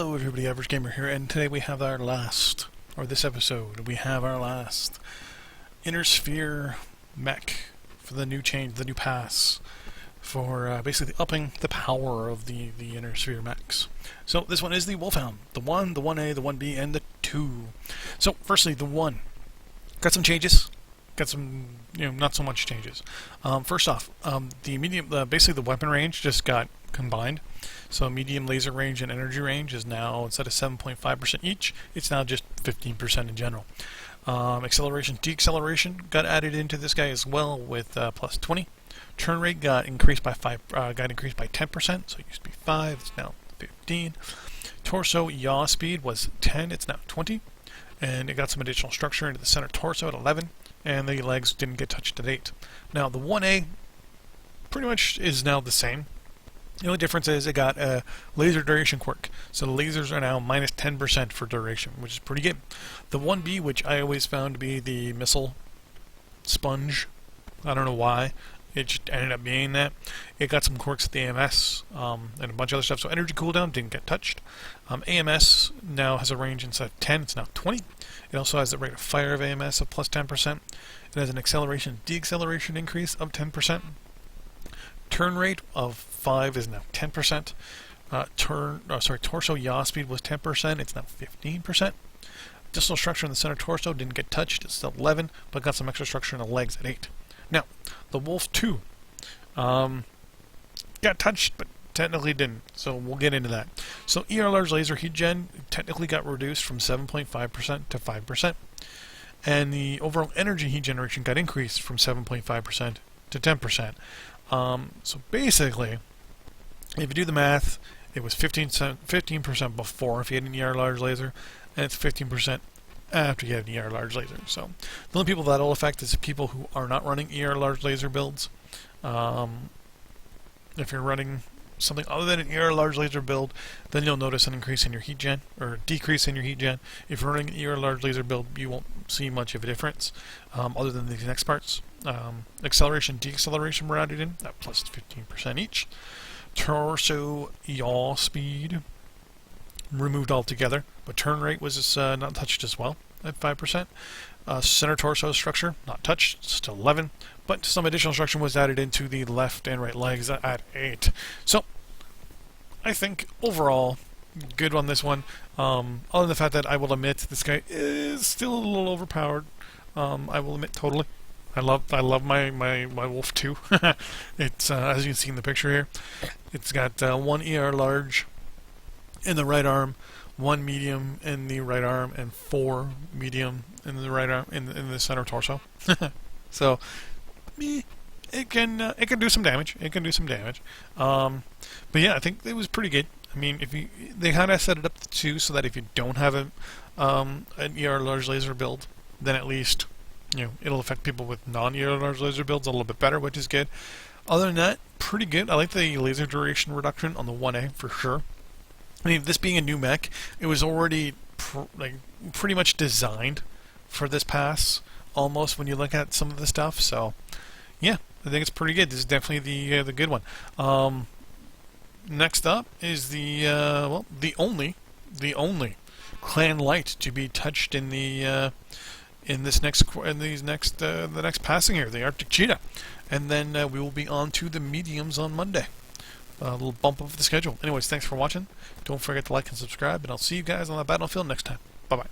Hello everybody, Average Gamer here, and today we have our last, or this episode, we have our last Inner Sphere mech for the new change, the new pass, for basically upping the power of the Inner Sphere mechs. So this one is the Wolfhound, the 1, the 1A, the 1B, and the 2. So firstly, the 1. Got some changes. Got some, not so much changes. First off, the medium, basically the weapon range just got combined. So medium laser range and energy range is now, instead of 7.5% each, it's now just 15% in general. Acceleration, deceleration got added into this guy as well with plus 20. Turn rate got increased by 10%, so it used to be 5, it's now 15. Torso yaw speed was 10, it's now 20. And it got some additional structure into the center torso at 11, and the legs didn't get touched at 8. Now the 1A pretty much is now the same. The only difference is it got a laser duration quirk. So the lasers are now minus 10% for duration, which is pretty good. The 1B, which I always found to be the missile sponge, I don't know why, it just ended up being that. It got some quirks at the AMS and a bunch of other stuff. So energy cooldown didn't get touched. AMS now has a range instead of 10, it's now 20. It also has the rate of fire of AMS of plus 10%. It has an acceleration deceleration increase of 10%. Turn rate of 5 is now 10%. Torso yaw speed was 10%. It's now 15%. Distal structure in the center torso didn't get touched. It's still 11, but got some extra structure in the legs at 8. Now, the Wolf 2 got touched, but technically didn't. So we'll get into that. So ER large laser heat gen technically got reduced from 7.5% to 5%, and the overall energy heat generation got increased from 7.5% to 10%. So basically, if you do the math, it was 15% before if you had an ER large laser, and it's 15% after you had an ER large laser. So the only people that'll affect is people who are not running ER large laser builds. If you're running something other than an ER large laser build, then you'll notice an increase in your heat gen, or a decrease in your heat gen. If you're running an ER large laser build, you won't see much of a difference, other than these next parts. Acceleration, deceleration were added in at plus 15% each. Torso yaw speed removed altogether, but turn rate was not touched as well at 5%. Center torso structure not touched, still 11, but some additional structure was added into the left and right legs at 8. So I think overall good on this one. Other than the fact that I will admit this guy is still a little overpowered. I will admit totally. I love my Wolf 2. It's as you can see in the picture here, it's got 1 ER large in the right arm, 1 medium in the right arm, and 4 medium in the right arm in the center torso. So it can do some damage. It can do some damage. But yeah, I think it was pretty good. I mean, they kind of set it up to 2 so that if you don't have an ER large laser build, then at least it'll affect people with non-ER large laser builds a little bit better, which is good. Other than that, pretty good. I like the laser duration reduction on the 1A for sure. I mean, this being a new mech, it was already pretty much designed for this pass, almost, when you look at some of the stuff. So, yeah, I think it's pretty good. This is definitely the good one. Next up is the only clan light to be touched in the next passing here, the Arctic Cheetah, and then we will be on to the mediums on Monday. A little bump of the schedule. Anyways, thanks for watching. Don't forget to like and subscribe, and I'll see you guys on the battlefield next time. Bye-bye.